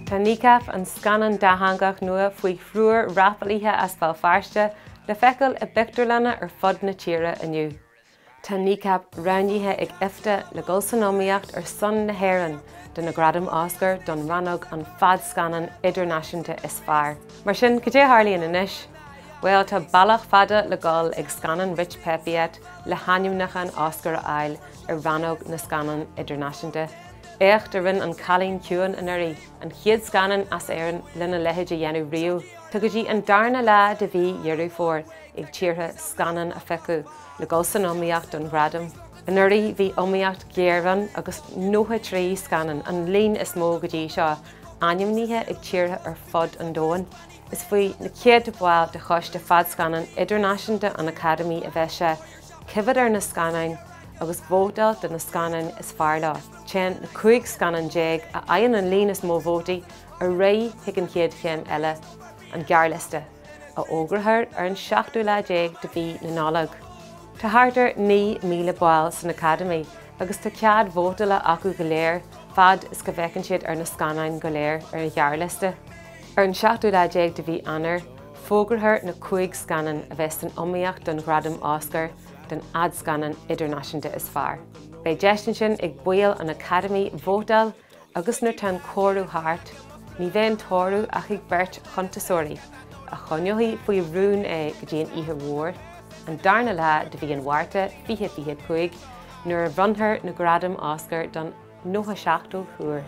Tá Kneecap an Scannán dathangach nua faoi frúr rapalaithe as fáil fearste le feiceáil bpictiúrlanna ar fud na tíre inniu. Tá Kneecap roghnaithe ag IFTA le iomaíocht ar son na hÉireann de na gradaim oscar don rannóg an fadscannán idirnáisiúnta is fearr. Mar sin go dtí tharlaíonn anois. Well, tá bailach fada le gáil ag Scannán rich pepiat le hainneamnach an oscar ail ar rannóg na Scannán idirnáisiúnta. Écht a rinn an chalín ciúin in airí, an chiad Scannán as éireann lena leithéid a dhéanú riú. Tá go dtí an darna lá de bhí dhearú fór ag tíortha Scannán a feiceú le iomaíocht don gradaim. In airí bhí iomaíocht hÉireann agus nótha trí Scannán an líon is mó go dtí seo, ainneamníthe ag tíortha ar fud an dóin. Is faoi na céad bháil de chuis de fadscannán idirnáisiúnta an Academy a bheith sé cibhid ar na Scannán agus bhótáil de na Scannán is fearr lá. Tsin na 5 Scannán déag a aon an líon is mó vótaí a ré hic an chéad chéim eile an gearliste a ógrathir ar an 7 lá déag de bhí na nálag. Tá thart 9,000 báil san Academy agus tá cead vótaile acu go léir fad is go bhfeiceann siad ar na Scannán go léir ar an gearliste. Ar an 7 lá déag de bhí anar, fógrathir na 5 Scannán a bheith an iomaíocht don gradaim oscar den Scannán idirnáisiúnta is fearr. Bei deistin sin ag buail an Academy vótáil agus nuair tá cóirú thart, ní bheith an tóirú ach ag beirt chuntasóirí a chonneochaí faoi rún é go dtí an oíche mhór, an darna lá de bhí an mhárta 25 nuair a bhronthar na gradaim oscar don 97 huair.